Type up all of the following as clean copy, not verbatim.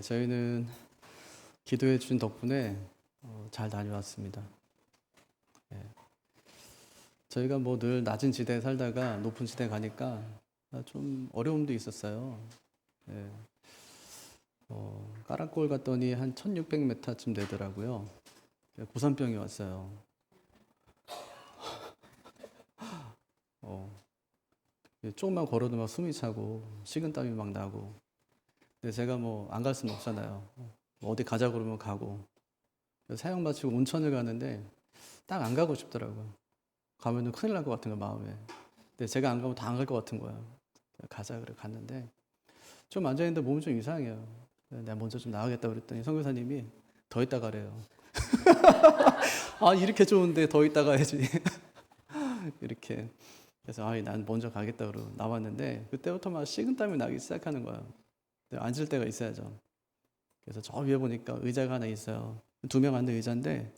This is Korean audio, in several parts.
저희는 기도해 주신 덕분에 잘 다녀왔습니다. 예. 저희가 뭐 늘 낮은 지대에 살다가 높은 지대에 가니까 좀 어려움도 있었어요. 예. 까락골 갔더니 한 1600m쯤 되더라고요. 고산병이 왔어요. 조금만 걸어도 막 숨이 차고 식은땀이 막 나고. 근데 제가 뭐 안 갈 수는 없잖아요. 뭐 어디 가자 그러면 가고. 사역 마치고 온천을 가는데 딱 안 가고 싶더라고요. 가면은 큰일 날 것 같은 거 마음에. 근데 제가 안 가면 다 안 갈 것 같은 거야. 가자 그래 갔는데 좀 앉아있는데 몸이 좀 이상해요. 내가 먼저 좀 나가겠다 그랬더니 선교사님이 더 있다 가래요. 아 이렇게 좋은데 더 있다 가야지. 이렇게. 그래서 난 먼저 가겠다 그러고 나왔는데 그때부터 막 식은땀이 나기 시작하는 거야. 앉을 데가 있어야죠. 그래서 저 위에 보니까 의자가 하나 있어요. 2명 앉는 의자인데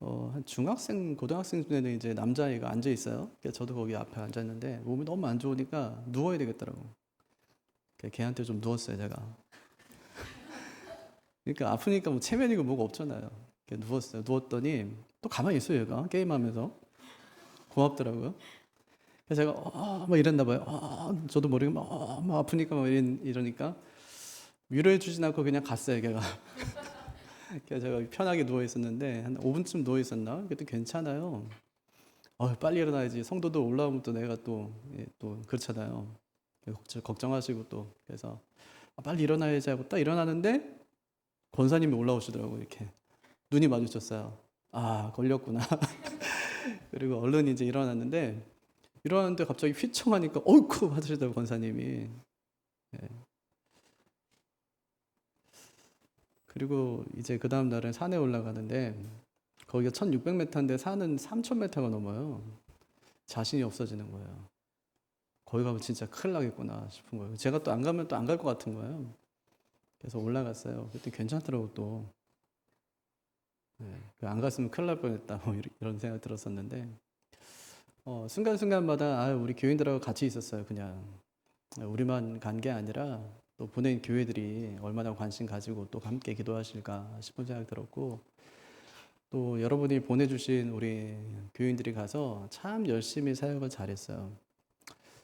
한 중학생, 고등학생 때는 이제 남자아이가 앉아 있어요. 그래서 저도 거기 앞에 앉았는데 몸이 너무 안 좋으니까 누워야 되겠더라고. 그래서 걔한테 좀 누웠어요, 제가. 그러니까 아프니까 뭐 체면이고 뭐가 없잖아요. 누웠어요. 누웠더니 또 가만히 있어요, 얘가. 게임하면서. 고맙더라고요. 그래서 제가 막 이랬나 봐요. 저도 모르게 막 아프니까 막 이러니까 위로해 주진 않고 그냥 갔어요, 걔가. 그래서 제가 편하게 누워 있었는데 한 5분쯤 누워 있었나? 그때 괜찮아요. 빨리 일어나야지. 성도들 올라오면 또 내가 또 그렇잖아요. 걱정하시고 또 그래서 빨리 일어나야지 하고 딱 일어나는데 권사님이 올라오시더라고요. 이렇게 눈이 마주쳤어요. 걸렸구나. 그리고 얼른 이제 일어났는데 갑자기 휘청하니까 어이쿠 하시더라고요. 권사님이. 예. 그리고 이제 그 다음 날은 산에 올라가는데 거기가 1600m인데 산은 3000m가 넘어요. 자신이 없어지는 거예요. 거기 가면 진짜 큰일 나겠구나 싶은 거예요. 제가 또 안 가면 또 안 갈 것 같은 거예요. 그래서 올라갔어요. 그때 괜찮더라고 또. 안 갔으면 큰일 날 뻔했다 뭐 이런 생각 들었었는데 순간순간마다 우리 교인들하고 같이 있었어요. 그냥 우리만 간 게 아니라 또 보낸 교회들이 얼마나 관심 가지고 또 함께 기도하실까 싶은 생각 들었고 또 여러분이 보내주신 우리 교인들이 가서 참 열심히 사역을 잘했어요.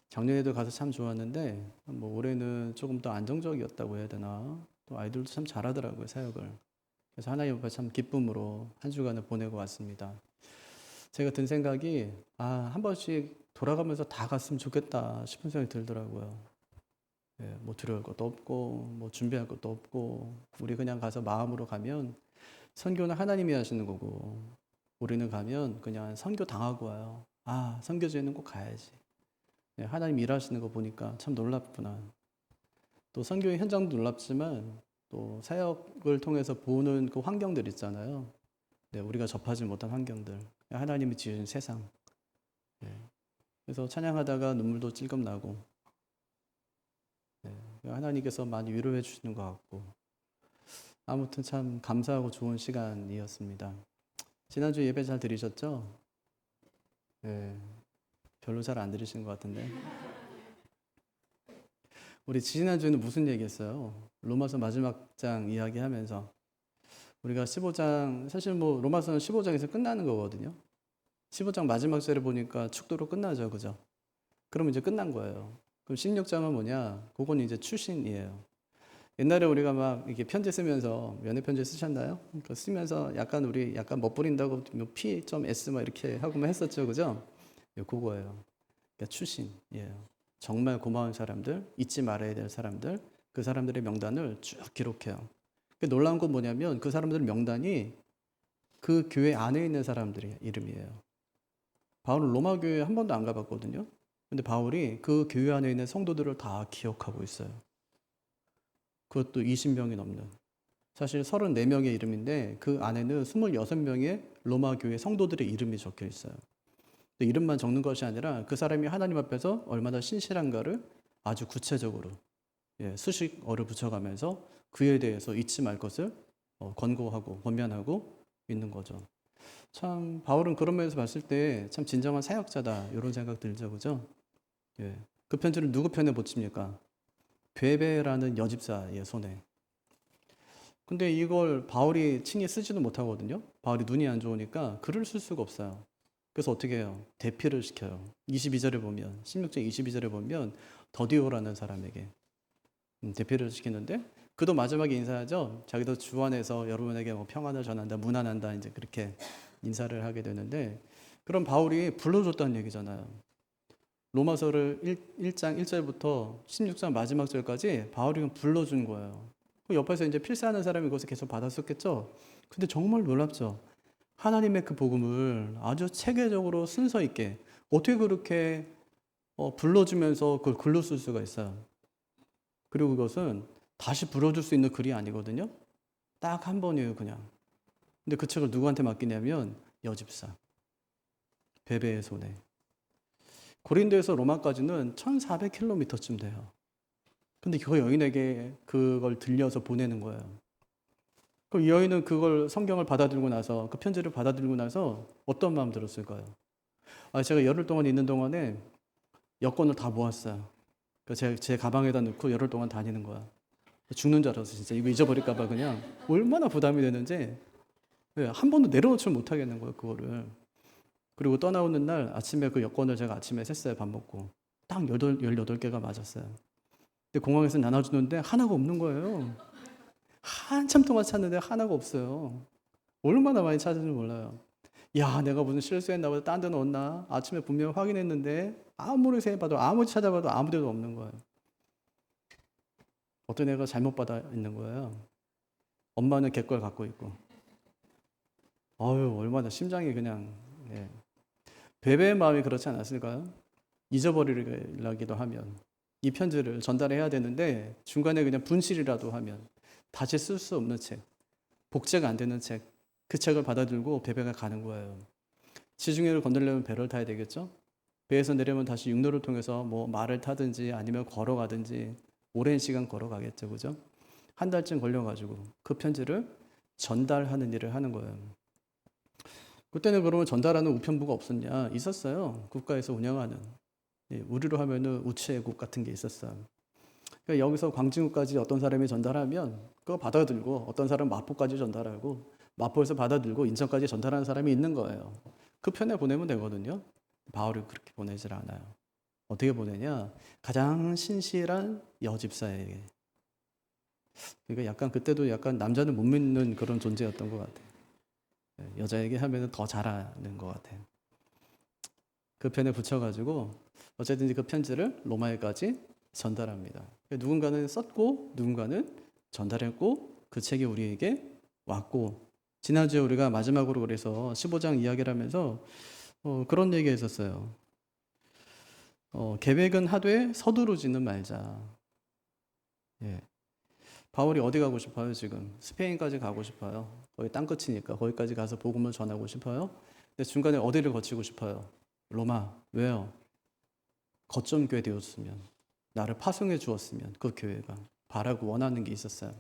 작년에도 가서 참 좋았는데 뭐 올해는 조금 더 안정적이었다고 해야 되나? 또 아이들도 참 잘하더라고요, 사역을. 그래서 하나님 앞에 참 기쁨으로 한 주간을 보내고 왔습니다. 제가 든 생각이 한 번씩 돌아가면서 다 갔으면 좋겠다 싶은 생각이 들더라고요. 뭐 두려울 것도 없고 뭐 준비할 것도 없고 우리 그냥 가서 마음으로 가면 선교는 하나님이 하시는 거고 우리는 가면 그냥 선교 당하고 와요. 선교지에는 꼭 가야지. 하나님 일하시는 거 보니까 참 놀랍구나. 또 선교의 현장도 놀랍지만 또 사역을 통해서 보는 그 환경들 있잖아요. 우리가 접하지 못한 환경들. 하나님이 지으신 세상. 그래서 찬양하다가 눈물도 찔끔 나고 하나님께서 많이 위로해 주시는 것 같고 아무튼 참 감사하고 좋은 시간이었습니다. 지난주 예배 잘 들으셨죠? 별로 잘 안 들으신 것 같은데 우리 지난주에는 무슨 얘기했어요? 로마서 마지막 장 이야기하면서 우리가 15장 사실 뭐 로마서는 15장에서 끝나는 거거든요. 15장 마지막 절에 보니까 축도로 끝나죠, 그죠? 그러면 이제 끝난 거예요. 그럼 16장은 뭐냐? 그건 이제 출신이에요. 옛날에 우리가 막 이렇게 편지 쓰면서 연애 편지 쓰셨나요? 그 쓰면서 우리 약간 멋부린다고 P.S 막 이렇게 하고만 했었죠, 그죠? 그거예요. 그러니까 출신이에요. 정말 고마운 사람들, 잊지 말아야 될 사람들, 그 사람들의 명단을 쭉 기록해요. 놀라운 건 뭐냐면 그 사람들 명단이 그 교회 안에 있는 사람들의 이름이에요. 바울은 로마 교회 한 번도 안 가봤거든요. 근데 바울이 그 교회 안에 있는 성도들을 다 기억하고 있어요. 그것도 20명이 넘는. 사실 34명의 이름인데 그 안에는 26명의 로마 교회 성도들의 이름이 적혀 있어요. 이름만 적는 것이 아니라 그 사람이 하나님 앞에서 얼마나 신실한가를 아주 구체적으로 수식어를 붙여가면서 그에 대해서 잊지 말 것을 권고하고 권면하고 있는 거죠. 참 바울은 그런 면에서 봤을 때 참 진정한 사역자다 이런 생각 들죠, 그죠? 그 편지를 누구 편에 붙입니까? 베베라는 여집사의 손에. 근데 이걸 바울이 친히 쓰지도 못하거든요. 바울이 눈이 안 좋으니까 글을 쓸 수가 없어요. 그래서 어떻게 해요? 대피를 시켜요. 22절에 보면, 16장 22절에 보면 더디오라는 사람에게 대피를 시키는데, 그도 마지막에 인사하죠. 자기도 주 안에서 여러분에게 뭐 평안을 전한다, 문안한다, 이제 그렇게 인사를 하게 되는데, 그럼 바울이 불러줬다는 얘기잖아요. 로마서를 1장 1절부터 16장 마지막 절까지 바울이 불러준 거예요. 그 옆에서 이제 필사하는 사람이 그것을 계속 받았었겠죠. 근데 정말 놀랍죠. 하나님의 그 복음을 아주 체계적으로 순서 있게 어떻게 그렇게 불러주면서 그걸 글로 쓸 수가 있어요. 그리고 그것은 다시 불어줄 수 있는 글이 아니거든요. 딱 한 번이에요, 그냥. 근데 그 책을 누구한테 맡기냐면 여집사, 베베의 손에. 고린도에서 로마까지는 1400km쯤 돼요. 근데 그 여인에게 그걸 들려서 보내는 거예요. 그럼 이 여인은 그걸 성경을 받아들고 나서, 그 편지를 받아들고 나서 어떤 마음 들었을까요? 제가 열흘 동안 있는 동안에 여권을 다 모았어요. 제 가방에다 넣고 열흘 동안 다니는 거야. 죽는 줄 알았어, 진짜. 이거 잊어버릴까봐 그냥. 얼마나 부담이 되는지. 한 번도 내려놓지 못하겠는 거예요, 그거를. 그리고 떠나오는 날 아침에 그 여권을 제가 아침에 셌어요, 밥 먹고. 딱 18개가 맞았어요. 근데 공항에서 나눠주는데 하나가 없는 거예요. 한참 동안 찾는데 하나가 없어요. 얼마나 많이 찾은지 몰라요. 야, 내가 무슨 실수했나 보다, 딴 데 넣었나? 아침에 분명 확인했는데 아무리 세봐도 아무리 찾아봐도 아무 데도 없는 거예요. 어떤 애가 잘못 받아 있는 거예요. 엄마는 걔 걸 갖고 있고. 얼마나 심장이 그냥. 예. 베베의 마음이 그렇지 않았을까요? 잊어버리기도 하면 이 편지를 전달해야 되는데 중간에 그냥 분실이라도 하면 다시 쓸 수 없는 책, 복제가 안 되는 책, 그 책을 받아들고 베베가 가는 거예요. 지중해를 건너려면 배를 타야 되겠죠? 배에서 내려면 다시 육로를 통해서 뭐 말을 타든지 아니면 걸어가든지 오랜 시간 걸어가겠죠, 그죠? 한 달쯤 걸려가지고 그 편지를 전달하는 일을 하는 거예요. 그때는 그러면 전달하는 우편부가 없었냐? 있었어요. 국가에서 운영하는. 우리로 하면은 우체국 같은 게 있었어요. 그러니까 여기서 광진구까지 어떤 사람이 전달하면 그거 받아들고, 어떤 사람은 마포까지 전달하고, 마포에서 받아들고 인천까지 전달하는 사람이 있는 거예요. 그 편에 보내면 되거든요. 바울이 그렇게 보내질 않아요. 어떻게 보내냐? 가장 신실한 여집사에게. 그러니까 약간 그때도 약간 남자는 못 믿는 그런 존재였던 것 같아요. 여자에게 하면 더 잘하는 것 같아요. 그 편에 붙여가지고 어쨌든 그 편지를 로마에까지 전달합니다. 누군가는 썼고 누군가는 전달했고 그 책이 우리에게 왔고, 지난주에 우리가 마지막으로 그래서 15장 이야기를 하면서 그런 얘기 했었어요. 계획은 하되 서두르지는 말자. 예. 바울이 어디 가고 싶어요, 지금? 스페인까지 가고 싶어요. 거기 땅끝이니까 거기까지 가서 복음을 전하고 싶어요. 근데 중간에 어디를 거치고 싶어요? 로마. 왜요? 거점 교회 되었으면, 나를 파송해 주었으면 그 교회가 바라고 원하는 게 있었어요.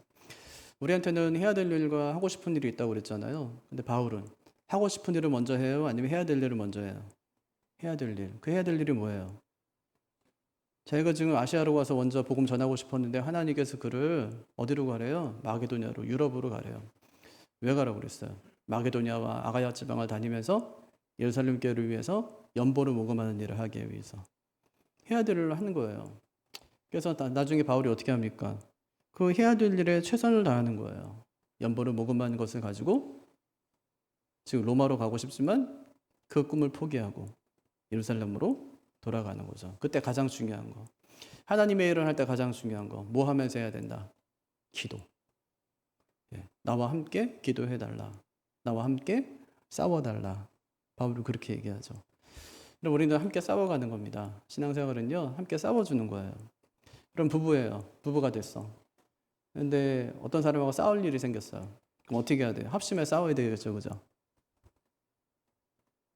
우리한테는 해야 될 일과 하고 싶은 일이 있다고 그랬잖아요. 근데 바울은 하고 싶은 일을 먼저 해요? 아니면 해야 될 일을 먼저 해요? 해야 될 일. 그 해야 될 일이 뭐예요? 자기가 지금 아시아로 가서 먼저 복음 전하고 싶었는데 하나님께서 그를 어디로 가래요? 마게도냐로, 유럽으로 가래요. 왜 가라고 그랬어요? 마게도냐와 아가야 지방을 다니면서 예루살렘 교회를 위해서 연보를 모금하는 일을 하기 위해서 해야 될 일을 하는 거예요. 그래서 나중에 바울이 어떻게 합니까? 그 해야 될 일에 최선을 다하는 거예요. 연보를 모금하는 것을 가지고 지금 로마로 가고 싶지만 그 꿈을 포기하고 예루살렘으로 돌아가는 거죠. 그때 가장 중요한 거. 하나님의 일을 할 때 가장 중요한 거. 뭐 하면서 해야 된다? 기도. 나와 함께 기도해달라. 나와 함께 싸워달라. 바울은 그렇게 얘기하죠. 그럼 우리는 함께 싸워가는 겁니다. 신앙생활은요, 함께 싸워주는 거예요. 그럼 부부예요. 부부가 됐어. 근데 어떤 사람하고 싸울 일이 생겼어요. 그럼 어떻게 해야 돼요? 합심해 싸워야 되겠죠, 그죠?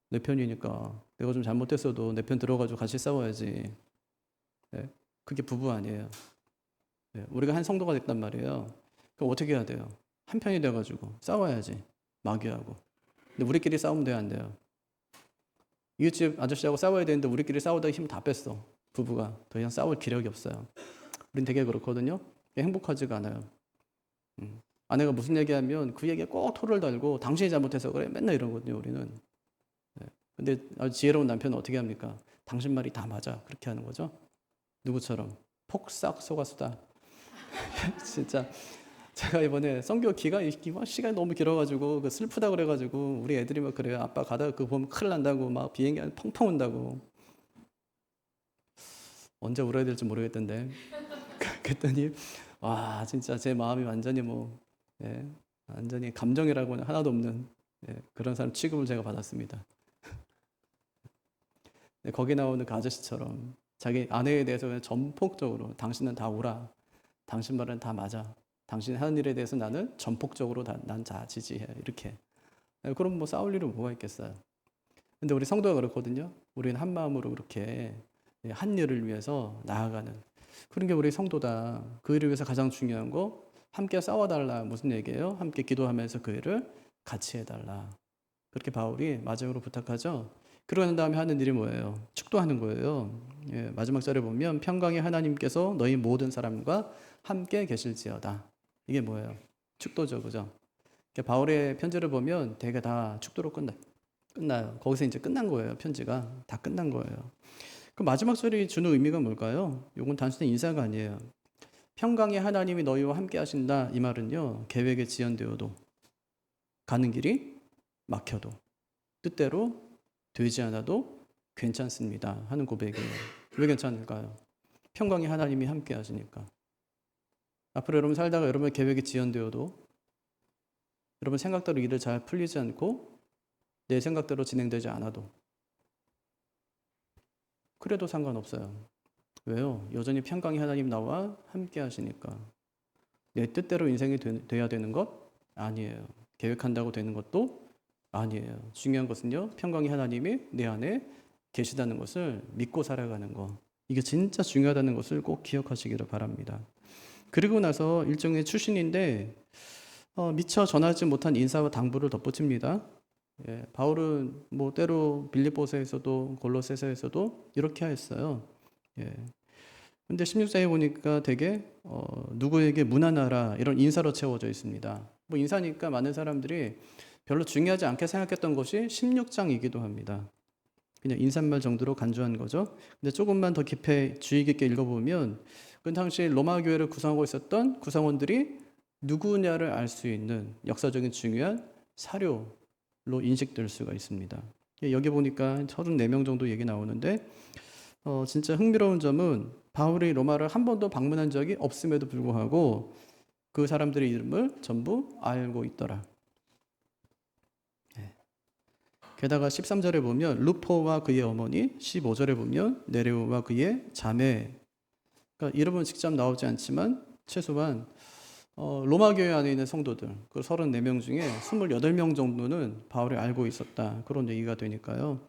내 편이니까 내가 좀 잘못했어도 내 편 들어가지고 같이 싸워야지. 네? 그게 부부 아니에요. 네? 우리가 한 성도가 됐단 말이에요. 그럼 어떻게 해야 돼요? 한 편이 돼가지고 싸워야지. 마귀하고. 근데 우리끼리 싸우면 돼요, 안 돼요? 이웃집 아저씨하고 싸워야 되는데 우리끼리 싸우다 힘 다 뺐어. 부부가 더 이상 싸울 기력이 없어요. 우린 되게 그렇거든요. 행복하지가 않아요. 아내가 무슨 얘기하면 그 얘기에 꼭 토를 달고 당신이 잘못해서 그래 맨날 이러거든요 우리는. 근데 아주 지혜로운 남편은 어떻게 합니까? 당신 말이 다 맞아 그렇게 하는 거죠. 누구처럼? 폭삭 속았수다. 진짜 제가 이번에 선교 시간이 너무 길어가지고 그 슬프다 그래가지고 우리 애들이 막 그래요. 아빠 가다가 그거 보면 큰일 난다고 막 비행기 안에 펑펑 온다고. 언제 울어야 될지 모르겠던데. 그랬더니 와 진짜 제 마음이 완전히 예, 완전히 감정이라고는 하나도 없는 그런 사람 취급을 제가 받았습니다. 거기 나오는 그 아저씨처럼 자기 아내에 대해서 그냥 전폭적으로 당신은 다 옳아. 당신 말은 다 맞아. 당신이 하는 일에 대해서 나는 전폭적으로 난 다 지지해. 이렇게. 그럼 싸울 일은 뭐가 있겠어요. 근데 우리 성도가 그렇거든요. 우리는 한 마음으로 그렇게 한 일을 위해서 나아가는 그런 게 우리 성도다. 그 일을 위해서 가장 중요한 거 함께 싸워달라. 무슨 얘기예요? 함께 기도하면서 그 일을 같이 해달라. 그렇게 바울이 마지막으로 부탁하죠. 그러는 다음에 하는 일이 뭐예요? 축도하는 거예요. 마지막 절에 보면 평강의 하나님께서 너희 모든 사람과 함께 계실지어다. 이게 뭐예요? 축도죠, 그죠? 바울의 편지를 보면 대개 다 축도로 끝나요. 거기서 이제 끝난 거예요. 편지가 다 끝난 거예요. 그 마지막 절이 주는 의미가 뭘까요? 이건 단순히 인사가 아니에요. 평강의 하나님이 너희와 함께 하신다. 이 말은요, 계획에 지연되어도 가는 길이 막혀도 뜻대로 되지 않아도 괜찮습니다 하는 고백이에요. 왜 괜찮을까요? 평강의 하나님이 함께 하시니까. 앞으로 여러분 살다가 여러분의 계획이 지연되어도 여러분 생각대로 일을 잘 풀리지 않고 내 생각대로 진행되지 않아도 그래도 상관없어요. 왜요? 여전히 평강의 하나님 나와 함께 하시니까. 내 뜻대로 인생이 돼야 되는 것 아니에요. 계획한다고 되는 것도 아니에요. 중요한 것은요, 평강의 하나님이 내 안에 계시다는 것을 믿고 살아가는 것. 이게 진짜 중요하다는 것을 꼭 기억하시기를 바랍니다. 그리고 나서 일종의 추신인데 미처 전하지 못한 인사와 당부를 덧붙입니다. 바울은 때로 빌립보서에서도 골로새서에서도 이렇게 하였어요. 근데 16장에 보니까 되게 누구에게 문안하라 이런 인사로 채워져 있습니다. 인사니까 많은 사람들이 별로 중요하지 않게 생각했던 것이 16장이기도 합니다. 그냥 인사말 정도로 간주한 거죠. 근데 조금만 더 깊이 주의 깊게 읽어보면 그 당시 로마 교회를 구성하고 있었던 구성원들이 누구냐를 알 수 있는 역사적인 중요한 사료로 인식될 수가 있습니다. 여기 보니까 34명 정도 얘기 나오는데 진짜 흥미로운 점은 바울이 로마를 한 번도 방문한 적이 없음에도 불구하고 그 사람들의 이름을 전부 알고 있더라. 게다가 13절에 보면 루포와 그의 어머니, 15절에 보면 네레오와 그의 자매. 그러니까 이름은 직접 나오지 않지만 최소한 로마 교회 안에 있는 성도들 그 34명 중에 28명 정도는 바울이 알고 있었다. 그런 얘기가 되니까요.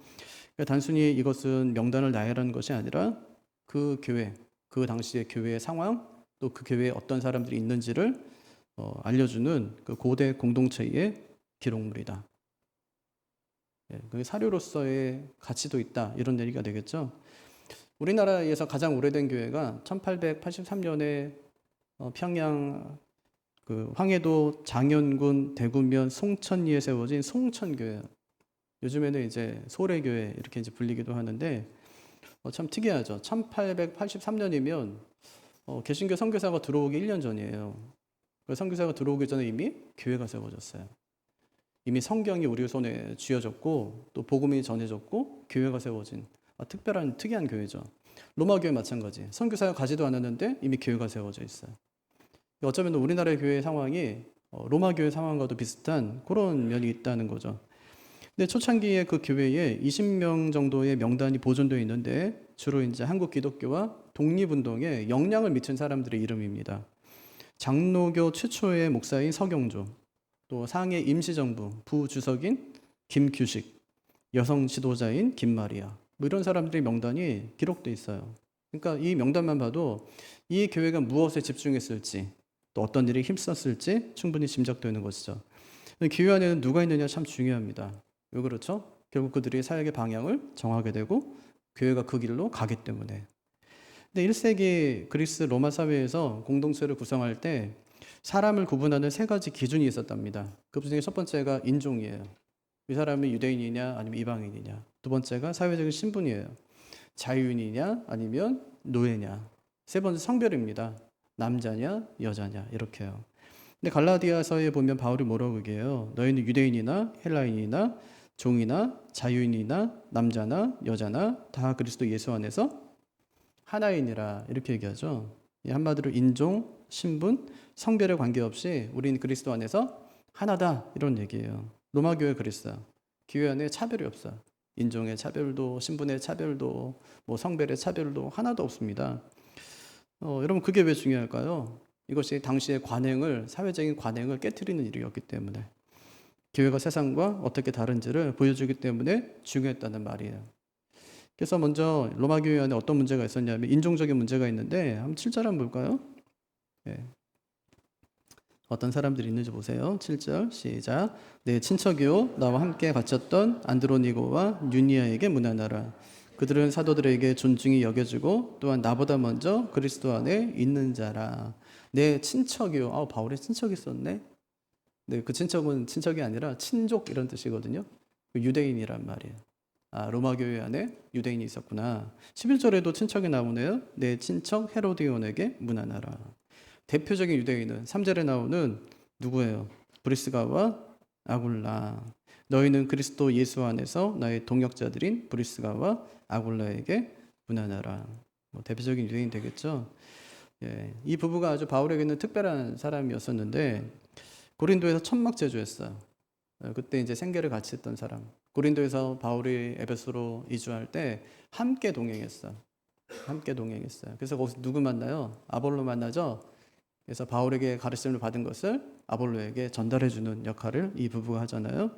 그러니까 단순히 이것은 명단을 나열하는 것이 아니라 그 교회, 그 당시의 교회의 상황, 또 그 교회에 어떤 사람들이 있는지를 알려주는 그 고대 공동체의 기록물이다. 그 사료로서의 가치도 있다. 이런 얘기가 되겠죠. 우리나라에서 가장 오래된 교회가 1883년에 평양 그 황해도 장현군 대구면 송천리에 세워진 송천교회. 요즘에는 이제 소래교회 이렇게 이제 불리기도 하는데 참 특이하죠. 1883년이면 개신교 선교사가 들어오기 1년 전이에요. 선교사가 들어오기 전에 이미 교회가 세워졌어요. 이미 성경이 우리 손에 쥐어졌고 또 복음이 전해졌고 교회가 세워진 특이한 교회죠. 로마 교회 마찬가지. 선교사가 가지도 않았는데 이미 교회가 세워져 있어요. 어쩌면 우리나라의 교회 상황이 로마 교회 상황과도 비슷한 그런 면이 있다는 거죠. 근데 초창기에 그 교회에 20명 정도의 명단이 보존되어 있는데 주로 이제 한국 기독교와 독립운동에 영향을 미친 사람들의 이름입니다. 장로교 최초의 목사인 서경조, 또 상해 임시정부 부주석인 김규식, 여성 지도자인 김마리아, 이런 사람들의 명단이 기록되어 있어요. 그러니까 이 명단만 봐도 이 교회가 무엇에 집중했을지 또 어떤 일에 힘썼을지 충분히 짐작되는 것이죠. 교회 안에는 누가 있느냐 참 중요합니다. 왜 그렇죠? 결국 그들이 사역의 방향을 정하게 되고 교회가 그 길로 가기 때문에. 근데 1세기 그리스 로마 사회에서 공동체를 구성할 때 사람을 구분하는 세 가지 기준이 있었답니다. 그 중에 첫 번째가 인종이에요. 이 사람이 유대인이냐 아니면 이방인이냐. 두 번째가 사회적인 신분이에요. 자유인이냐 아니면 노예냐. 세 번째 성별입니다. 남자냐 여자냐 이렇게요. 근데 갈라디아서에 보면 바울이 뭐라고 얘기해요? 너희는 유대인이나 헬라인이나 종이나 자유인이나 남자나 여자나 다 그리스도 예수 안에서 하나이니라 이렇게 얘기하죠. 한마디로 인종, 신분, 성별에 관계없이 우리는 그리스도 안에서 하나다 이런 얘기예요. 로마 교회 그랬어요. 교회 안에 차별이 없어요. 인종의 차별도, 신분의 차별도, 뭐 성별의 차별도 하나도 없습니다. 여러분 그게 왜 중요할까요? 이것이 당시의 관행을, 사회적인 관행을 깨트리는 일이었기 때문에, 교회가 세상과 어떻게 다른지를 보여주기 때문에 중요했다는 말이에요. 그래서 먼저 로마 교회 안에 어떤 문제가 있었냐면 인종적인 문제가 있는데 한번 7절 한번 볼까요? 네. 어떤 사람들이 있는지 보세요. 7절 시작. 내 친척이요 나와 함께 갇혔던 안드로니고와 유니아에게 문안하라. 그들은 사도들에게 존중이 여겨지고 또한 나보다 먼저 그리스도 안에 있는 자라. 내 친척이요. 바울의 친척이 있었네. 네, 그 친척은 친척이 아니라 친족 이런 뜻이거든요. 유대인이란 말이에요. 로마 교회 안에 유대인이 있었구나. 11절에도 친척이 나오네요. 내 친척 헤로디온에게 문안하라. 대표적인 유대인은 3절에 나오는 누구예요? 브리스가와 아굴라. 너희는 그리스도 예수 안에서 나의 동역자들인 브리스가와 아굴라에게 문안하라. 대표적인 유대인 되겠죠. 예, 이 부부가 아주 바울에게는 특별한 사람이었었는데 고린도에서 천막 제조했어요. 그때 이제 생계를 같이 했던 사람. 고린도에서 바울이 에베소로 이주할 때 함께 동행했어요. 함께 동행했어요. 그래서 거기서 누구 만나요? 아볼로 만나죠. 그래서 바울에게 가르침을 받은 것을 아볼로에게 전달해주는 역할을 이 부부가 하잖아요.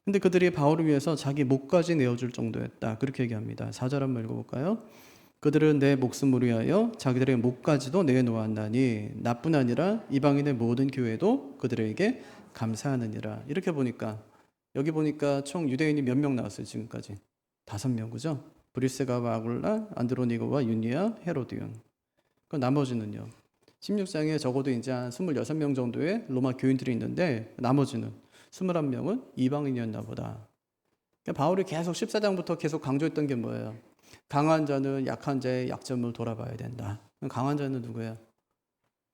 근데 그들이 바울을 위해서 자기 목까지 내어줄 정도였다. 그렇게 얘기합니다. 4절 한번 읽어볼까요? 그들은 내 목숨을 위하여 자기들의 목까지도 내놓았나니 나뿐 아니라 이방인의 모든 교회도 그들에게 감사하느니라. 이렇게 보니까 여기 보니까 총 유대인이 몇 명 나왔어요 지금까지? 5명 그죠? 브리스가와 아굴라, 안드로니고와 유니아, 헤로디온. 그 나머지는요. 16장에 적어도 이제 한 26명 정도의 로마 교인들이 있는데 나머지는 21명은 이방인이었나 보다. 그러니까 바울이 계속 14장부터 계속 강조했던 게 뭐예요? 강한 자는 약한 자의 약점을 돌아봐야 된다. 강한 자는 누구예요?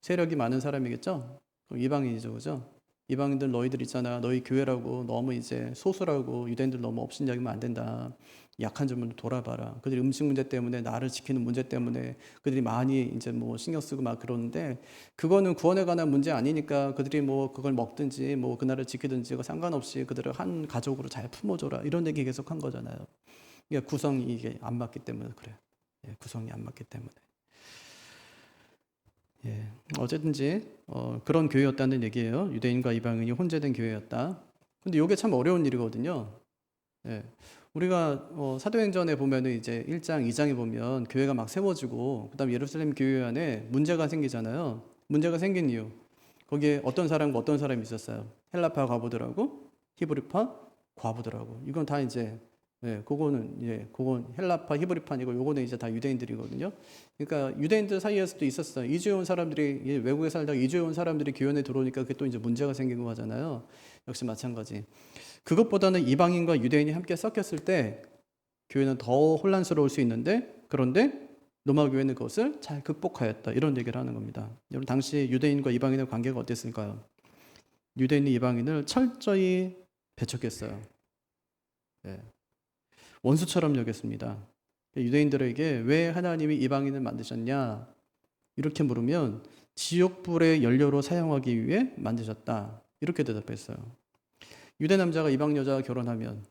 세력이 많은 사람이겠죠? 이방인이죠, 그죠? 이방인들 너희들 있잖아. 너희 교회라고 너무 이제 소수라고 유대인들 너무 업신여기면 안 된다. 약한 점을 돌아봐라. 그들이 음식 문제 때문에 나를 지키는 문제 때문에 그들이 많이 이제 뭐 신경 쓰고 막 그러는데 그거는 구원에 관한 문제 아니니까 그들이 뭐 그걸 먹든지 뭐 그날을 지키든지 상관없이 그들을 한 가족으로 잘 품어줘라. 이런 얘기 계속 한 거잖아요. 그러니까 구성이 이게 안 맞기 때문에 그래요. 예, 구성이 안 맞기 때문에. 예, 어쨌든지 그런 교회였다는 얘기예요. 유대인과 이방인이 혼재된 교회였다. 근데 이게 참 어려운 일이거든요. 예, 우리가 사도행전에 보면은 이제 1장, 2장에 보면 교회가 막 세워지고 그다음 예루살렘 교회 안에 문제가 생기잖아요. 문제가 생긴 이유. 거기에 어떤 사람과 어떤 사람이 있었어요. 헬라파 과부들하고 히브리파 과부들하고. 이건 다 이제 그건 헬라파, 히브리파이고 요거는 이제 다 유대인들이거든요. 그러니까 유대인들 사이에서도 있었어요. 이주해 온 사람들이 외국에 살다가 이주해 온 사람들이 교회에 들어오니까 그게 또 이제 문제가 생기고 하잖아요. 역시 마찬가지. 그것보다는 이방인과 유대인이 함께 섞였을 때 교회는 더 혼란스러울 수 있는데 그런데 로마 교회는 그것을 잘 극복하였다. 이런 얘기를 하는 겁니다. 여러분 당시 유대인과 이방인의 관계가 어땠을까요? 유대인이 이방인을 철저히 배척했어요. 네. 원수처럼 여겼습니다. 유대인들에게 왜 하나님이 이방인을 만드셨냐? 이렇게 물으면 지옥불의 연료로 사용하기 위해 만드셨다. 이렇게 대답했어요. 유대 남자가 이방 여자와 결혼하면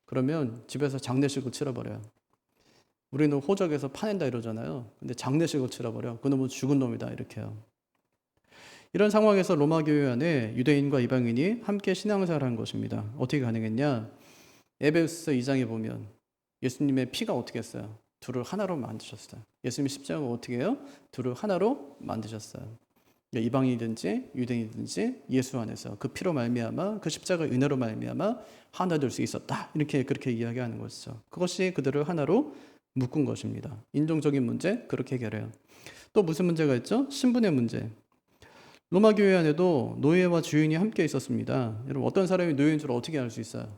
그러면 집에서 장례식을 치러버려요. 우리는 호적에서 파낸다 이러잖아요. 근데 장례식을 치러버려. 그놈은 죽은 놈이다 이렇게요. 이런 상황에서 로마 교회 안에 유대인과 이방인이 함께 신앙생활을 한 것입니다. 어떻게 가능했냐? 에베소서 2장에 보면 예수님의 피가 어떻게 했어요? 둘을 하나로 만드셨어요. 예수님의 십자가가 어떻게 해요? 둘을 하나로 만드셨어요. 이방인이든지 유대인이든지 예수 안에서 그 피로 말미암아 그 십자가의 은혜로 말미암아 하나 될 수 있었다. 그렇게 이야기하는 것이죠. 그것이 그들을 하나로 묶은 것입니다. 인종적인 문제 그렇게 해결해요. 또 무슨 문제가 있죠? 신분의 문제. 로마 교회 안에도 노예와 주인이 함께 있었습니다. 여러분, 어떤 사람이 노예인 줄 어떻게 알 수 있어요?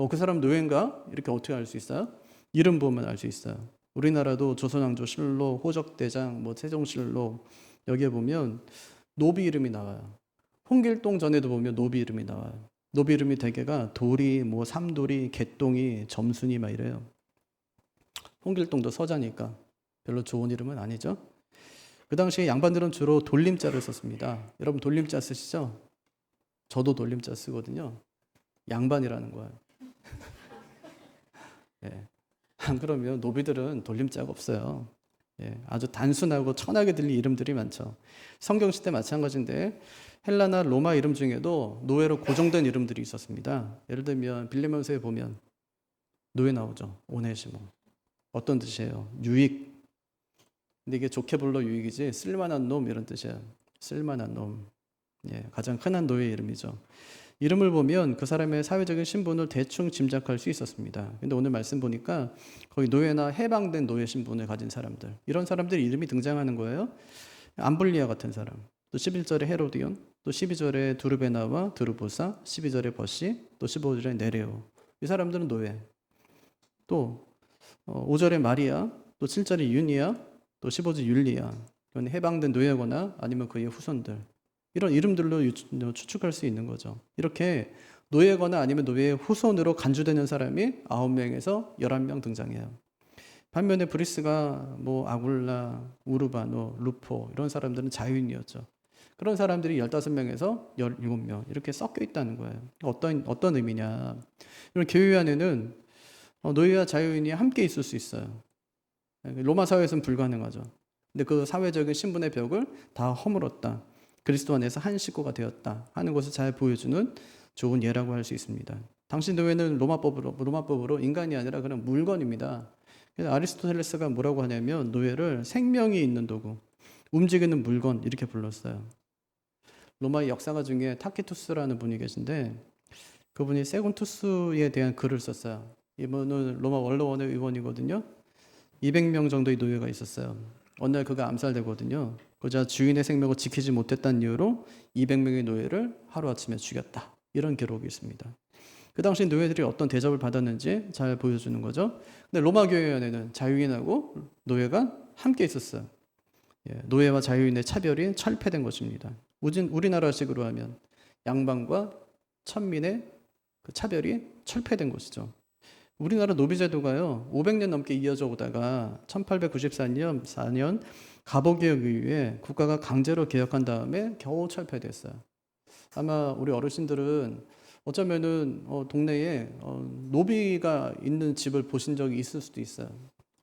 그 사람 노예인가? 이렇게 어떻게 알 수 있어요? 이름 보면 알 수 있어요. 우리나라도 조선왕조 실록, 호적대장, 세종실록 여기에 보면 노비 이름이 나와요. 홍길동 전에도 보면 노비 이름이 나와요. 노비 이름이 대개가 도리, 삼도리, 개똥이, 점순이 막 이래요. 홍길동도 서자니까 별로 좋은 이름은 아니죠. 그 당시에 양반들은 주로 돌림자를 썼습니다. 여러분 돌림자 쓰시죠? 저도 돌림자 쓰거든요. 양반이라는 거예요. 예. 안 그러면 노비들은 돌림자가 없어요. 예. 아주 단순하고 천하게 들릴 이름들이 많죠. 성경시대 마찬가지인데 헬라나 로마 이름 중에도 노예로 고정된 이름들이 있었습니다. 예를 들면 빌레몬서에 보면 노예 나오죠. 오네시모. 어떤 뜻이에요? 유익. 근데 이게 좋게 불러 유익이지 쓸만한 놈 이런 뜻이에요. 쓸만한 놈. 예, 가장 흔한 노예 이름이죠. 이름을 보면 그 사람의 사회적인 신분을 대충 짐작할 수 있었습니다. 근데 오늘 말씀 보니까 거의 노예나 해방된 노예 신분을 가진 사람들, 이런 사람들 이름이 등장하는 거예요. 암블리아 같은 사람, 또 11절에 헤로디온, 또 12절에 두르베나와 드루보사, 12절에 버시, 또 15절에 네레오. 이 사람들은 노예. 또 5절에 마리아, 또 7절에 유니아, 또 15절 율리아. 이건 해방된 노예거나 아니면 그의 후손들. 이런 이름들로 추측할 수 있는 거죠. 이렇게 노예거나 아니면 노예의 후손으로 간주되는 사람이 9명에서 11명 등장해요. 반면에 브리스가 아굴라, 우르바노, 루포 이런 사람들은 자유인이었죠. 그런 사람들이 15명에서 17명 이렇게 섞여 있다는 거예요. 어떤 의미냐. 이런 교회 안에는 노예와 자유인이 함께 있을 수 있어요. 로마 사회에서는 불가능하죠. 근데 그 사회적인 신분의 벽을 다 허물었다. 그리스도 안에서 한 식구가 되었다 하는 것을 잘 보여주는 좋은 예라고 할 수 있습니다. 당시 노예는 로마법으로 인간이 아니라 그런 물건입니다. 그래서 아리스토텔레스가 뭐라고 하냐면 노예를 생명이 있는 도구, 움직이는 물건 이렇게 불렀어요. 로마의 역사가 중에 타키투스라는 분이 계신데 그분이 세곤투스에 대한 글을 썼어요. 이분은 로마 원로원의 의원이거든요. 200명 정도의 노예가 있었어요. 어느 날 그가 암살되거든요. 그자 주인의 생명을 지키지 못했다는 이유로 200명의 노예를 하루아침에 죽였다. 이런 기록이 있습니다. 그 당시 노예들이 어떤 대접을 받았는지 잘 보여주는 거죠. 근데 로마 교회 안에는 자유인하고 노예가 함께 있었어요. 노예와 자유인의 차별이 철폐된 것입니다. 우리나라식으로 하면 양반과 천민의 그 차별이 철폐된 것이죠. 우리나라 노비제도가요 500년 넘게 이어져 오다가 1894년 갑오개혁 이후에 국가가 강제로 개혁한 다음에 겨우 철폐됐어요. 아마 우리 어르신들은 어쩌면은 동네에 노비가 있는 집을 보신 적이 있을 수도 있어요.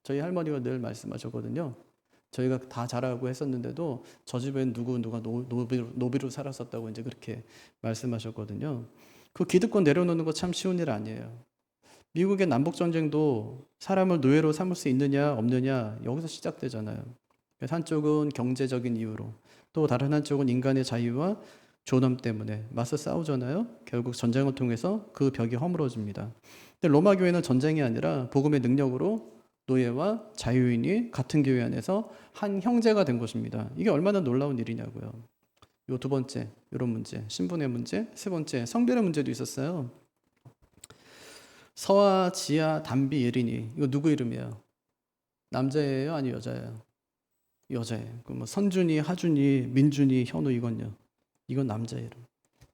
저희 할머니가 늘 말씀하셨거든요. 저희가 다 자라고 했었는데도 저 집엔 누가 노비로 살았었다고 이제 그렇게 말씀하셨거든요. 그 기득권 내려놓는 거 참 쉬운 일 아니에요. 미국의 남북전쟁도 사람을 노예로 삼을 수 있느냐 없느냐 여기서 시작되잖아요. 한쪽은 경제적인 이유로 또 다른 한쪽은 인간의 자유와 존엄 때문에 맞서 싸우잖아요. 결국 전쟁을 통해서 그 벽이 허물어집니다. 근데 로마 교회는 전쟁이 아니라 복음의 능력으로 노예와 자유인이 같은 교회 안에서 한 형제가 된 것입니다. 이게 얼마나 놀라운 일이냐고요. 요 두 번째 이런 문제, 신분의 문제. 세 번째 성별의 문제도 있었어요. 서아, 지아, 담비, 예린이 이거 누구 이름이에요? 남자예요? 아니 여자예요? 여자예요. 그럼 선준이, 하준이, 민준이, 현우 이건요? 이건 남자 이름.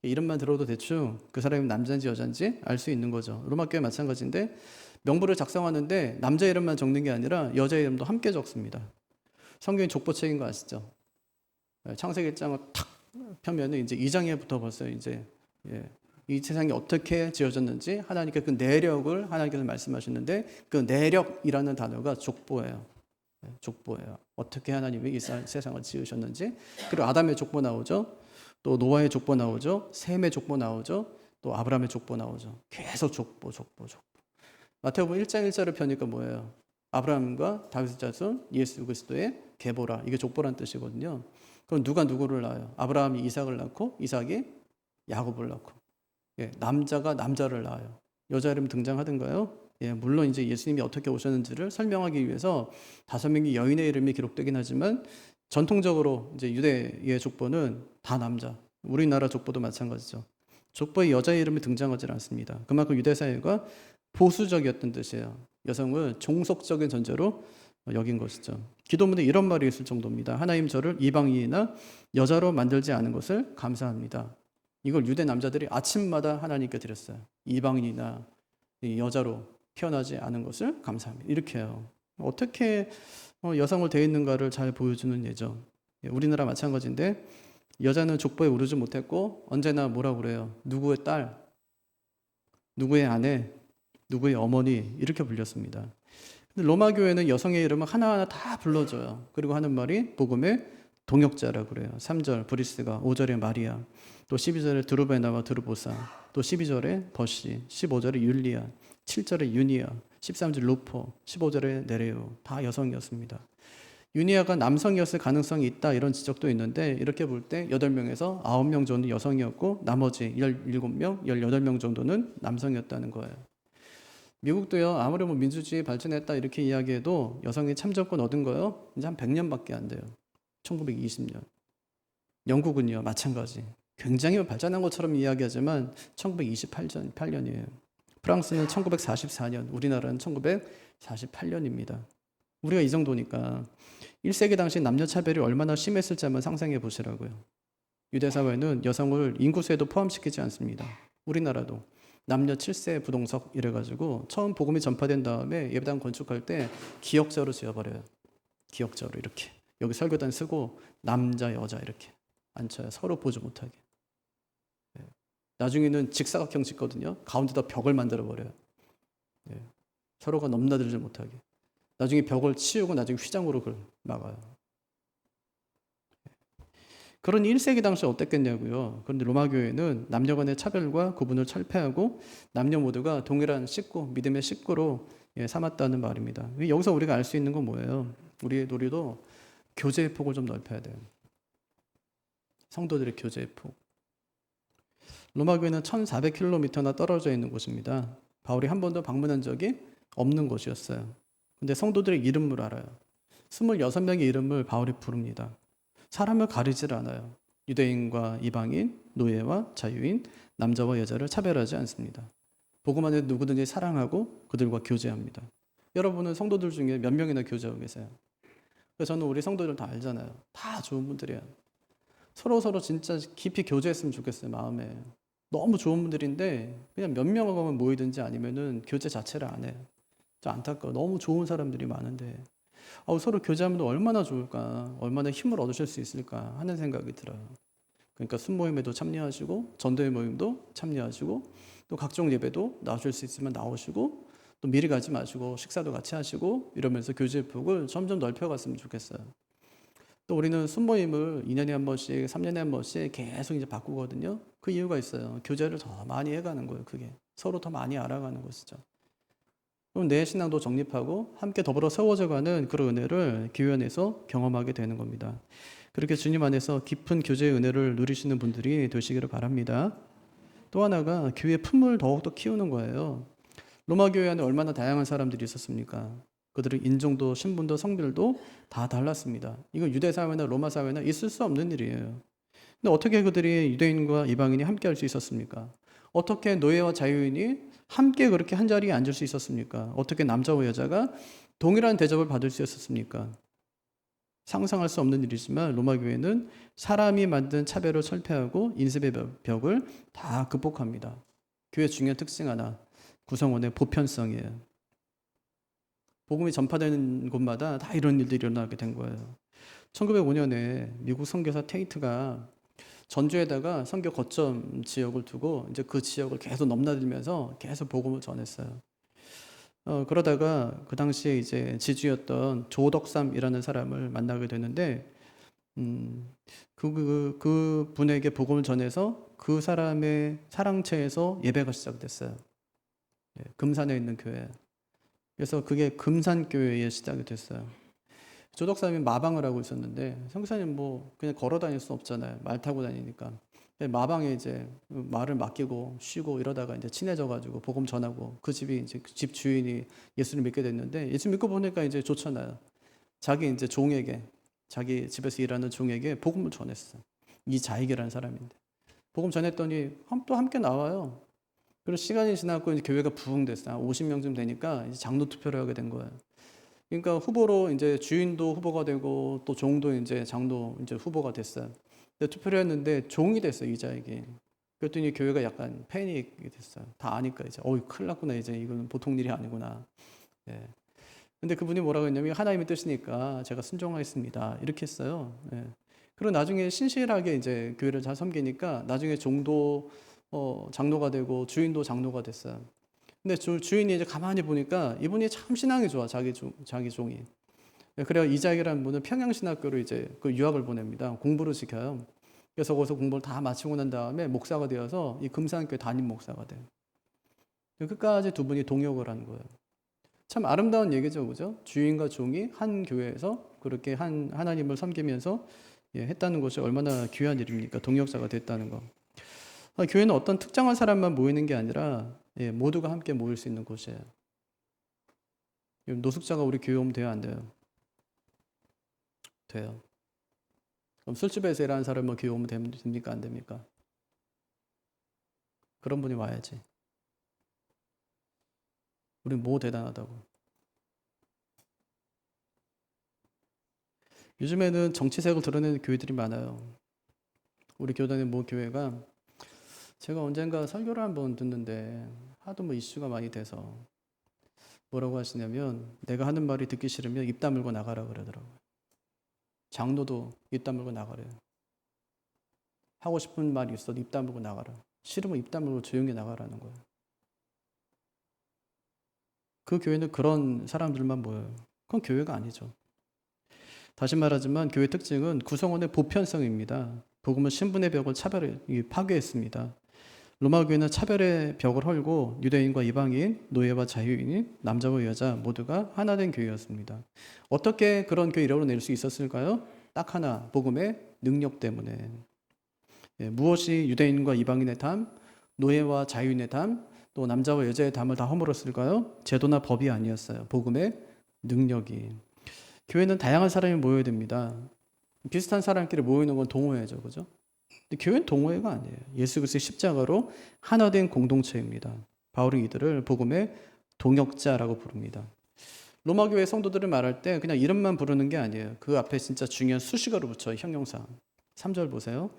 이름만 들어도 대충 그 사람이 남자인지 여자인지 알 수 있는 거죠. 로마 교회 마찬가지인데 명부를 작성하는데 남자 이름만 적는 게 아니라 여자 이름도 함께 적습니다. 성경이 족보책인 거 아시죠? 창세기 1장을 탁 펴면은 이제 2장에부터 벌써 이제 이 세상이 어떻게 지어졌는지 하나님께 그 내력을 하나님께서 말씀하셨는데 그 내력이라는 단어가 족보예요. 족보예요. 어떻게 하나님이 이 세상을 지으셨는지. 그리고 아담의 족보 나오죠. 또 노아의 족보 나오죠. 셈의 족보 나오죠. 또 아브라함의 족보 나오죠. 계속 족보. 마태복음 1장 1절을 펴니까 뭐예요? 아브라함과 다윗의 자손 예수 그리스도의 계보라. 이게 족보란 뜻이거든요. 그럼 누가 누구를 낳아요? 아브라함이 이삭을 낳고 이삭이 야곱을 낳고. 남자가 남자를 낳아요. 여자 이름 등장하던가요? 물론 이제 예수님이 어떻게 오셨는지를 설명하기 위해서 5명의 여인의 이름이 기록되긴 하지만 전통적으로 이제 유대의 족보는 다 남자. 우리나라 족보도 마찬가지죠. 족보에 여자의 이름이 등장하지 않습니다. 그만큼 유대 사회가 보수적이었던 뜻이에요. 여성을 종속적인 존재로 여긴 것이죠. 기도문에 이런 말이 있을 정도입니다. 하나님 저를 이방인이나 여자로 만들지 않은 것을 감사합니다. 이걸 유대 남자들이 아침마다 하나님께 드렸어요. 이방인이나 여자로 태어나지 않은 것을 감사합니다. 이렇게 해요. 어떻게 여성을 대 있는가를 잘 보여주는 예죠. 우리나라 마찬가지인데 여자는 족보에 오르지 못했고 언제나 뭐라고 그래요? 누구의 딸, 누구의 아내, 누구의 어머니 이렇게 불렸습니다. 근데 로마 교회는 여성의 이름을 하나하나 다 불러줘요. 그리고 하는 말이 복음의 동역자라고 그래요. 3절 브리스가, 5절에 마리아, 또 12절에 드루베나와 드루보사, 또 12절에 버시, 15절에 율리아, 7절에 유니아, 13절 루포, 15절에 네레오 다 여성이었습니다. 유니아가 남성이었을 가능성이 있다 이런 지적도 있는데 이렇게 볼 때 8명에서 9명 정도는 여성이었고 나머지 17명, 18명 정도는 남성이었다는 거예요. 미국도요. 아무리 뭐 민주주의 발전했다 이렇게 이야기해도 여성이 참정권 얻은 거요. 이제 한 100년밖에 안 돼요. 1920년. 영국은요. 마찬가지. 굉장히 발전한 것처럼 이야기하지만 1928년이에요. 프랑스는 1944년, 우리나라는 1948년입니다. 우리가 이 정도니까 1세기 당시 남녀 차별이 얼마나 심했을지 한번 상상해 보시라고요. 유대 사회는 여성을 인구수에도 포함시키지 않습니다. 우리나라도 남녀 7세 부동석 이래가지고 처음 복음이 전파된 다음에 예배당 건축할 때 기역자로 지어버려요. 기역자로 이렇게 여기 설교단 쓰고 남자 여자 이렇게 앉혀요. 서로 보지 못하게. 나중에는 직사각형 짓거든요. 가운데다 벽을 만들어버려요. 서로가 넘나들지 못하게. 나중에 벽을 치우고 나중에 휘장으로 그걸 막아요. 그런 1세기 당시 어땠겠냐고요. 그런데 로마 교회는 남녀 간의 차별과 구분을 철폐하고 남녀 모두가 동일한 식구, 믿음의 식구로 삼았다는 말입니다. 여기서 우리가 알 수 있는 건 뭐예요? 우리도 교제의 폭을 좀 넓혀야 돼요. 성도들의 교제의 폭. 로마 교회는 1400km나 떨어져 있는 곳입니다. 바울이 한 번도 방문한 적이 없는 곳이었어요. 근데 성도들의 이름을 알아요. 26명의 이름을 바울이 부릅니다. 사람을 가리질 않아요. 유대인과 이방인, 노예와 자유인, 남자와 여자를 차별하지 않습니다. 복음 안에 누구든지 사랑하고 그들과 교제합니다. 여러분은 성도들 중에 몇 명이나 교제하고 계세요? 저는 우리 성도들 다 알잖아요. 다 좋은 분들이에요. 서로 진짜 깊이 교제했으면 좋겠어요. 마음에. 너무 좋은 분들인데 그냥 몇 명하고만 모이든지 아니면은 교제 자체를 안 해요. 저 안타까워. 너무 좋은 사람들이 많은데 서로 교제하면 얼마나 좋을까, 얼마나 힘을 얻으실 수 있을까 하는 생각이 들어요. 그러니까 순모임에도 참여하시고 전도회 모임도 참여하시고 또 각종 예배도 나오실 수 있으면 나오시고 또 미리 가지 마시고 식사도 같이 하시고 이러면서 교제의 폭을 점점 넓혀갔으면 좋겠어요. 또 우리는 순모임을 2년에 한 번씩, 3년에 한 번씩 계속 이제 바꾸거든요. 그 이유가 있어요. 교제를 더 많이 해가는 거예요. 그게 서로 더 많이 알아가는 것이죠. 그럼 내 신앙도 정립하고 함께 더불어 세워져가는 그런 은혜를 교회 안에서 경험하게 되는 겁니다. 그렇게 주님 안에서 깊은 교제의 은혜를 누리시는 분들이 되시기를 바랍니다. 또 하나가 교회의 품을 더욱더 키우는 거예요. 로마 교회 안에 얼마나 다양한 사람들이 있었습니까? 그들의 인종도 신분도 성별도 다 달랐습니다. 이건 유대 사회나 로마 사회나 있을 수 없는 일이에요. 근데 어떻게 그들이 유대인과 이방인이 함께 할 수 있었습니까? 어떻게 노예와 자유인이 함께 그렇게 한 자리에 앉을 수 있었습니까? 어떻게 남자와 여자가 동일한 대접을 받을 수 있었습니까? 상상할 수 없는 일이지만 로마 교회는 사람이 만든 차별을 철폐하고 인습의 벽을 다 극복합니다. 교회 중요한 특징 하나, 구성원의 보편성이에요. 복음이 전파되는 곳마다 다 이런 일들이 일어나게 된 거예요. 1905년에 미국 선교사 테이트가 전주에다가 선교 거점 지역을 두고 이제 그 지역을 계속 넘나들면서 계속 복음을 전했어요. 그러다가 그 당시에 이제 지주였던 조덕삼이라는 사람을 만나게 되는데, 그 분에게 복음을 전해서 그 사람의 사랑채에서 예배가 시작됐어요. 금산에 있는 교회. 그래서 그게 금산교회의 시작이 됐어요. 조덕사님이 마방을 하고 있었는데 선교사님 뭐 그냥 걸어 다닐 수 없잖아요. 말 타고 다니니까. 마방에 이제 말을 맡기고 쉬고 이러다가 이제 친해져가지고 복음 전하고 그 집이 이제 집 주인이 예수를 믿게 됐는데 예수 믿고 보니까 이제 좋잖아요. 자기 이제 종에게 자기 집에서 일하는 종에게 복음을 전했어. 이자익이라는 사람인데. 복음 전했더니 또 함께 나와요. 그리고 시간이 지나고 이제 교회가 부흥됐어. 50명쯤 되니까 이제 장로 투표를 하게 된 거예요. 그러니까 후보로 이제 주인도 후보가 되고 또 종도 이제 장로 이제 후보가 됐어요. 근데 투표를 했는데 종이 됐어요, 이자익이. 그랬더니 교회가 약간 패닉이 됐어요. 다 아니까 이제 큰일 났구나. 이제 이거는 보통 일이 아니구나. 예. 근데 그분이 뭐라고 했냐면 하나님의 뜻이니까 제가 순종하겠습니다. 이렇게 했어요. 예. 그리고 나중에 신실하게 이제 교회를 잘 섬기니까 나중에 종도 장로가 되고 주인도 장로가 됐어요. 근데 주인이 이제 가만히 보니까 이분이 참 신앙이 좋아. 자기 종이. 예, 그래야 이자익이라는 분은 평양신학교로 이제 그 유학을 보냅니다. 공부를 시켜요. 그래서 거기서 공부를 다 마치고 난 다음에 목사가 되어서 이 금산교회 담임 목사가 돼요. 끝까지 두 분이 동역을 하는 거예요. 참 아름다운 얘기죠, 그죠? 주인과 종이 한 교회에서 그렇게 하나님을 섬기면서 했다는 것이 얼마나 귀한 일입니까? 동역자가 됐다는 거. 교회는 어떤 특정한 사람만 모이는 게 아니라 모두가 함께 모일 수 있는 곳이에요. 노숙자가 우리 교회 오면 돼요, 안 돼요? 돼요. 그럼 술집에서 일하는 사람은 교회 오면 됩니까, 안 됩니까? 그런 분이 와야지. 우리 뭐 대단하다고. 요즘에는 정치색을 드러내는 교회들이 많아요. 우리 교단의 모 교회가 제가 언젠가 설교를 한번 듣는데 하도 뭐 이슈가 많이 돼서 뭐라고 하시냐면 내가 하는 말이 듣기 싫으면 입 다물고 나가라 그러더라고요. 장로도 입 다물고 나가래요. 하고 싶은 말이 있어도 입 다물고 나가라. 싫으면 입 다물고 조용히 나가라는 거예요. 그 교회는 그런 사람들만 모여요. 그건 교회가 아니죠. 다시 말하지만 교회 특징은 구성원의 보편성입니다. 복음은 신분의 벽을 파괴했습니다. 로마 교회는 차별의 벽을 헐고 유대인과 이방인, 노예와 자유인, 남자와 여자 모두가 하나 된 교회였습니다. 어떻게 그런 교회 이뤄낼 수 있었을까요? 딱 하나, 복음의 능력 때문에. 무엇이 유대인과 이방인의 담, 노예와 자유인의 담, 또 남자와 여자의 담을 다 허물었을까요? 제도나 법이 아니었어요. 복음의 능력이. 교회는 다양한 사람이 모여야 됩니다. 비슷한 사람끼리 모이는 건 동호회죠, 그죠? 근데 교회는 동호회가 아니에요. 예수 그리스도의 십자가로 하나 된 공동체입니다. 바울이 이들을 복음의 동역자라고 부릅니다. 로마 교회 성도들을 말할 때 그냥 이름만 부르는 게 아니에요. 그 앞에 진짜 중요한 수식어를 붙여요. 형용사. 3절 보세요.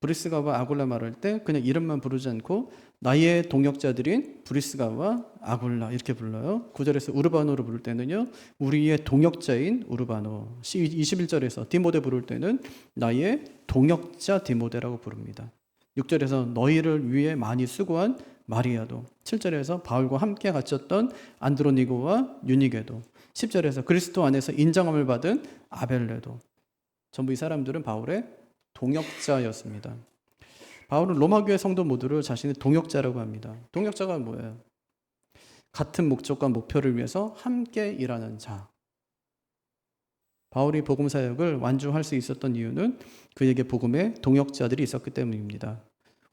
브리스가와 아굴라 말할 때 그냥 이름만 부르지 않고 나의 동역자들인 브리스가와 아굴라 이렇게 불러요. 9절에서 우르바노를 부를 때는요. 우리의 동역자인 우르바노. 21절에서 디모데 부를 때는 나의 동역자 디모데라고 부릅니다. 6절에서 너희를 위해 많이 수고한 마리아도. 7절에서 바울과 함께 갇혔던 안드로니고와 유니게도. 10절에서 그리스도 안에서 인정함을 받은 아벨레도. 전부 이 사람들은 바울의 동역자였습니다. 바울은 로마교회 성도 모두를 자신의 동역자라고 합니다. 동역자가 뭐예요? 같은 목적과 목표를 위해서 함께 일하는 자. 바울이 복음 사역을 완주할 수 있었던 이유는 그에게 복음의 동역자들이 있었기 때문입니다.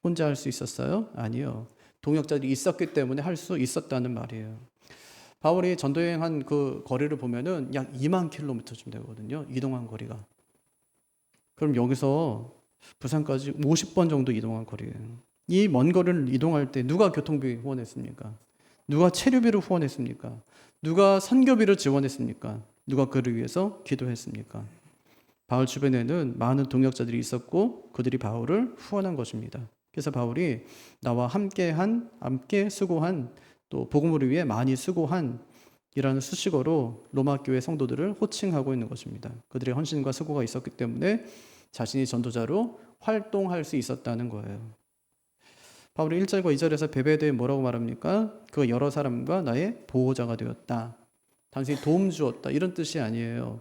혼자 할 수 있었어요? 아니요. 동역자들이 있었기 때문에 할 수 있었다는 말이에요. 바울이 전도여행한 그 거리를 보면은 약 2만 킬로미터쯤 되거든요. 이동한 거리가. 그럼 여기서 부산까지 50번 정도 이동한 거리예요. 이 먼 거리를 이동할 때 누가 교통비 후원했습니까? 누가 체류비를 후원했습니까? 누가 선교비를 지원했습니까? 누가 그를 위해서 기도했습니까? 바울 주변에는 많은 동역자들이 있었고 그들이 바울을 후원한 것입니다. 그래서 바울이 나와 함께 수고한 또 복음을 위해 많이 수고한 이라는 수식어로 로마 교회 성도들을 호칭하고 있는 것입니다. 그들의 헌신과 수고가 있었기 때문에 자신이 전도자로 활동할 수 있었다는 거예요. 바울이 1절과 2절에서 베베에 대해 뭐라고 말합니까? 그 여러 사람과 나의 보호자가 되었다. 당신이 도움 주었다. 이런 뜻이 아니에요.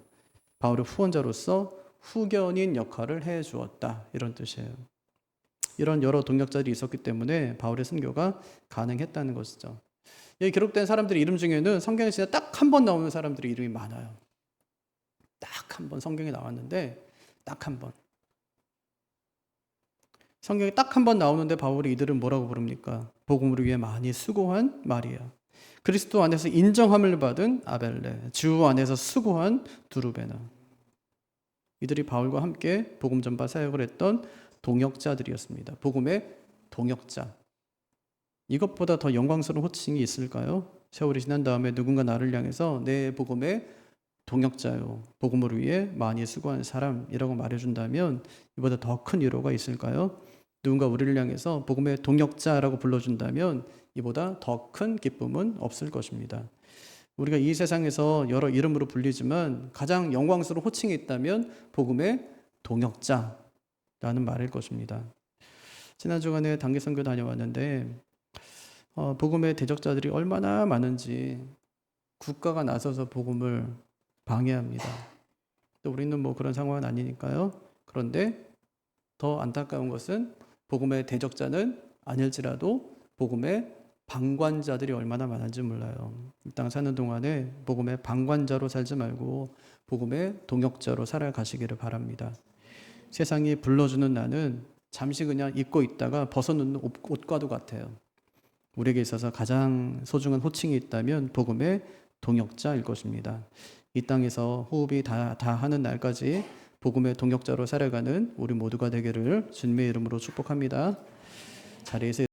바울의 후원자로서 후견인 역할을 해 주었다. 이런 뜻이에요. 이런 여러 동역자들이 있었기 때문에 바울의 선교가 가능했다는 것이죠. 여기 기록된 사람들의 이름 중에는 성경에 진짜 딱 한 번 나오는 사람들의 이름이 많아요. 딱 한 번 성경에 나왔는데 딱 한 번. 성경에 딱 한 번 나오는데 바울이 이들은 뭐라고 부릅니까? 복음을 위해 많이 수고한 마리아. 그리스도 안에서 인정함을 받은 아벨레. 주 안에서 수고한 두루베나. 이들이 바울과 함께 복음 전파 사역을 했던 동역자들이었습니다. 복음의 동역자. 이것보다 더 영광스러운 호칭이 있을까요? 세월이 지난 다음에 누군가 나를 향해서 내 복음의 동역자요, 복음을 위해 많이 수고한 사람이라고 말해준다면 이보다 더 큰 위로가 있을까요? 누군가 우리를 향해서 복음의 동역자라고 불러준다면 이보다 더 큰 기쁨은 없을 것입니다. 우리가 이 세상에서 여러 이름으로 불리지만 가장 영광스러운 호칭이 있다면 복음의 동역자라는 말일 것입니다. 지난 주간에 단기 선교 다녀왔는데 복음의 대적자들이 얼마나 많은지 국가가 나서서 복음을 방해합니다. 또 우리는 뭐 그런 상황은 아니니까요. 그런데 더 안타까운 것은 복음의 대적자는 아닐지라도 복음의 방관자들이 얼마나 많은지 몰라요. 이 땅 사는 동안에 복음의 방관자로 살지 말고 복음의 동역자로 살아가시기를 바랍니다. 세상이 불러주는 나는 잠시 그냥 입고 있다가 벗어놓는 옷과도 같아요. 우리에게 있어서 가장 소중한 호칭이 있다면 복음의 동역자일 것입니다. 이 땅에서 호흡이 다 하는 날까지 복음의 동역자로 살아가는 우리 모두가 되기를 주님의 이름으로 축복합니다. 자리에서